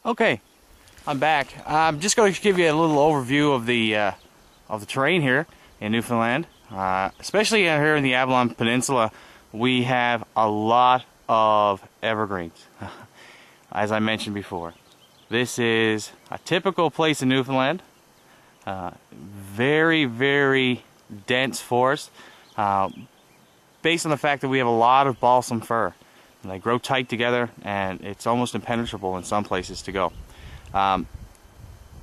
Okay, I'm back. I'm just going to give you a little overview of the terrain here in Newfoundland. Especially here in the Avalon Peninsula, we have a lot of evergreens. As I mentioned before, this is a typical place in Newfoundland. Very, very dense forest, based on the fact that we have a lot of balsam fir. And they grow tight together, and it's almost impenetrable in some places to go.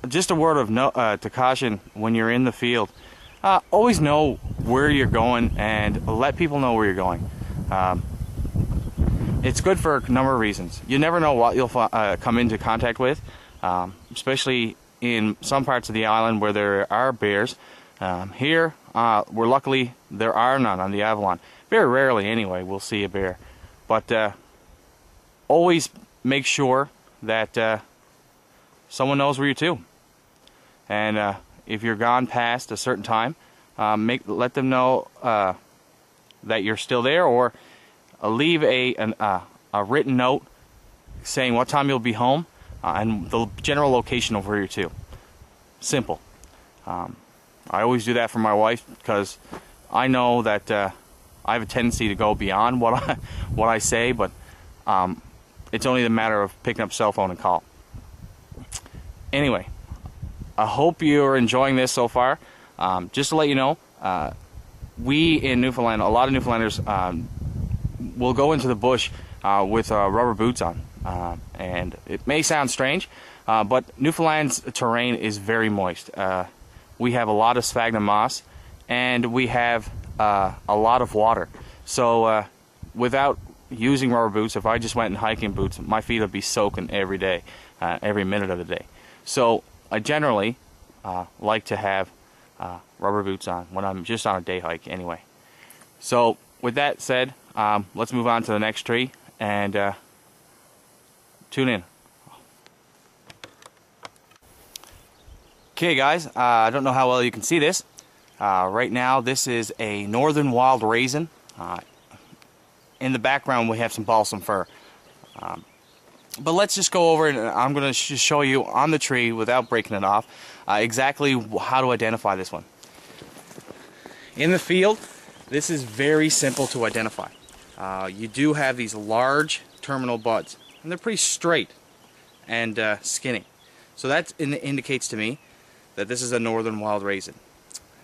Just a word of to caution when you're in the field. Always know where you're going and let people know where you're going. It's good for a number of reasons. You never know what you'll come into contact with, especially in some parts of the island where there are bears. Here, where luckily there are none on the Avalon. Very rarely anyway, we'll see a bear. But always make sure that someone knows where you're to. And if you're gone past a certain time, let them know that you're still there, or leave a written note saying what time you'll be home and the general location of where you're to. Simple. I always do that for my wife because I know that I have a tendency to go beyond what I say, but it's only a matter of picking up cell phone and call. Anyway, I hope you're enjoying this so far. Just to let you know, we in Newfoundland, a lot of Newfoundlanders will go into the bush with rubber boots on, and it may sound strange, but Newfoundland's terrain is very moist. We have a lot of sphagnum moss, and we have a lot of water. So without using rubber boots, if I just went in hiking boots, my feet would be soaking every day, every minute of the day. So I generally like to have rubber boots on when I'm just on a day hike anyway. So with that said, let's move on to the next tree and tune in. Okay guys, I don't know how well you can see this. Right now this is a northern wild raisin. In the background we have some balsam fir. But let's just go over and I'm going to show you on the tree without breaking it off exactly how to identify this one. In the field, this is very simple to identify. You do have these large terminal buds, and they're pretty straight and skinny. So that indicates to me that this is a northern wild raisin.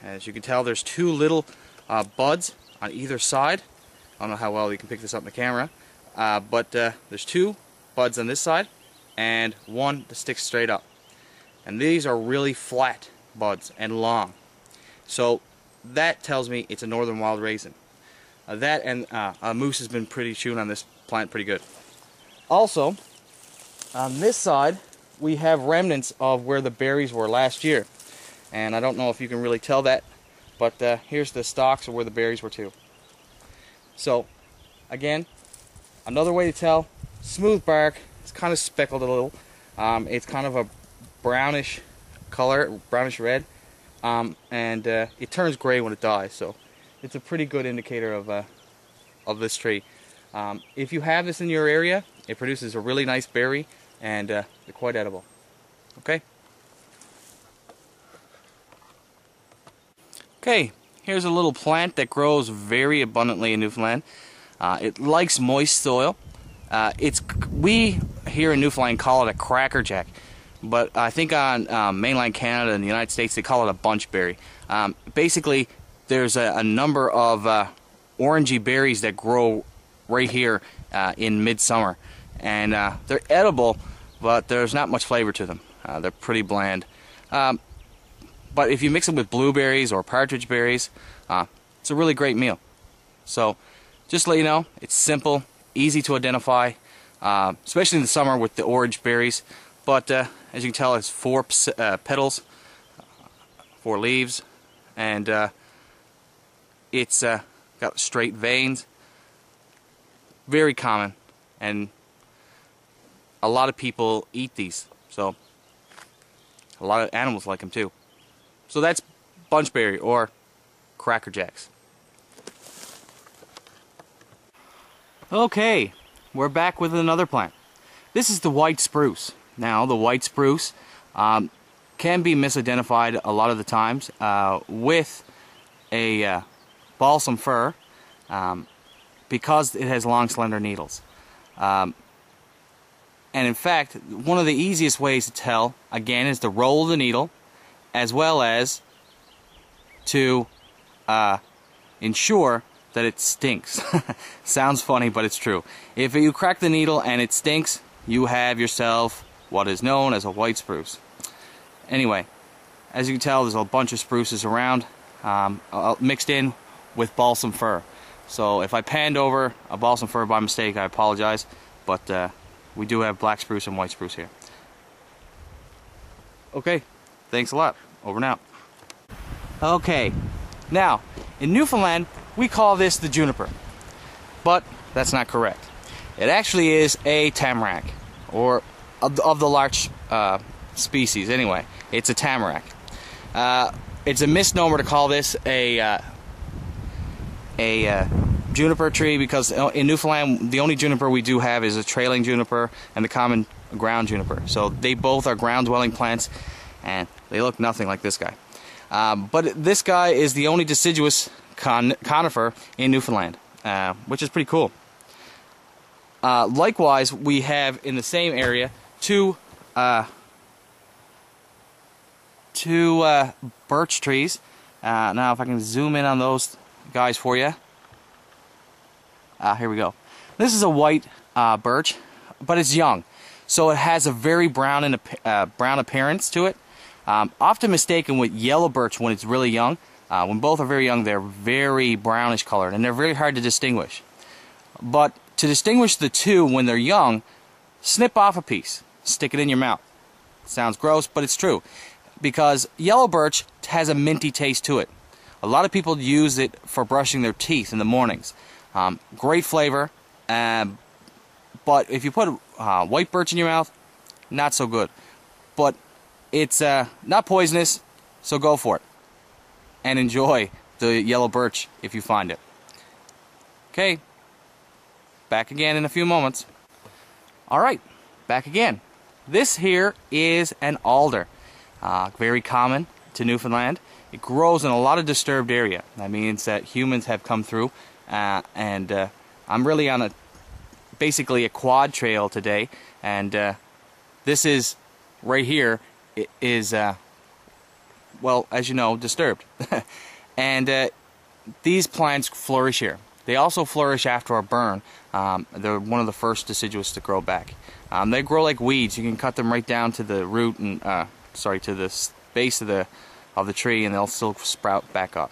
As you can tell, there's two little buds on either side. I don't know how well you can pick this up in the camera, but there's two buds on this side and one that sticks straight up. And these are really flat buds and long. So that tells me it's a northern wild raisin. That and a moose has been chewing on this plant pretty good. Also, on this side, we have remnants of where the berries were last year. And I don't know if you can really tell that, but here's the stalks of where the berries were too. So, again, another way to tell, smooth bark, it's kind of speckled a little. It's kind of a brownish color, brownish red, and it turns gray when it dies. So, it's a pretty good indicator of this tree. If you have this in your area, it produces a really nice berry, and they're quite edible. Okay? Okay, here's a little plant that grows very abundantly in Newfoundland. It likes moist soil. We here in Newfoundland call it a crackerjack, but I think on mainland Canada and the United States they call it a bunchberry. Basically, there's a number of orangey berries that grow right here in midsummer, and they're edible, but there's not much flavor to them. They're pretty bland. But if you mix them with blueberries or partridge berries, it's a really great meal. So, just to let you know, it's simple, easy to identify, especially in the summer with the orange berries. But as you can tell, it's 4 petals, 4 leaves, and it's got straight veins. Very common, and a lot of people eat these. So, a lot of animals like them too. So that's bunchberry or crackerjacks. Okay, we're back with another plant. This is the white spruce. Now, the white spruce can be misidentified a lot of the times with a balsam fir because it has long, slender needles. And in fact, one of the easiest ways to tell, again, is to roll the needle, as well as to ensure that it stinks. Sounds funny, but it's true. If you crack the needle and it stinks, you have yourself what is known as a white spruce. Anyway, as you can tell, there's a bunch of spruces around, mixed in with balsam fir. So if I panned over a balsam fir by mistake, I apologize, but we do have black spruce and white spruce here. Okay, thanks a lot. Over and out. Okay, now, in Newfoundland, we call this the juniper, but that's not correct. It actually is a tamarack, or of the larch species anyway. It's a tamarack. It's a misnomer to call this a juniper tree, because in Newfoundland the only juniper we do have is a trailing juniper and the common ground juniper. So they both are ground dwelling plants, and they look nothing like this guy. But this guy is the only deciduous conifer in Newfoundland, which is pretty cool. Likewise, we have in the same area two birch trees. Now if I can zoom in on those guys for you. Here we go. This is a white birch, but it's young, so it has a very brown appearance to it. Often mistaken with yellow birch when it's really young. When both are very young, they're very brownish colored, and they're very hard to distinguish. But to distinguish the two when they're young, snip off a piece, stick it in your mouth. Sounds gross, but it's true, because yellow birch has a minty taste to it. A lot of people use it for brushing their teeth in the mornings. Great flavor, but if you put white birch in your mouth, not so good. But it's not poisonous, so go for it. And enjoy the yellow birch if you find it. Okay, back again in a few moments. Alright, back again. This here is an alder. Very common to Newfoundland. It grows in a lot of disturbed area. That means that humans have come through, and I'm really on basically a quad trail today, and this is right here is well, as you know, disturbed. And these plants flourish here. They also flourish after a burn. They're one of the first deciduous to grow back. They grow like weeds. You can cut them right down to the root and to the base of the tree, and they'll still sprout back up.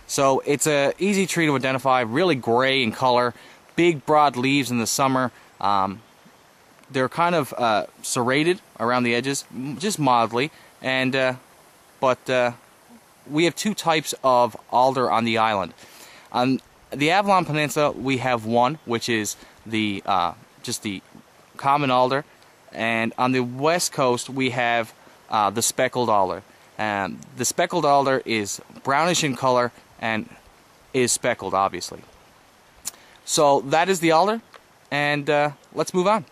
So it's a easy tree to identify. Really gray in color, big broad leaves in the summer. They're kind of serrated around the edges, just mildly, and but we have two types of alder on the island. On the Avalon Peninsula, we have one, which is the just the common alder, and on the west coast we have the speckled alder. The speckled alder is brownish in color and is speckled, obviously. So that is the alder, and let's move on.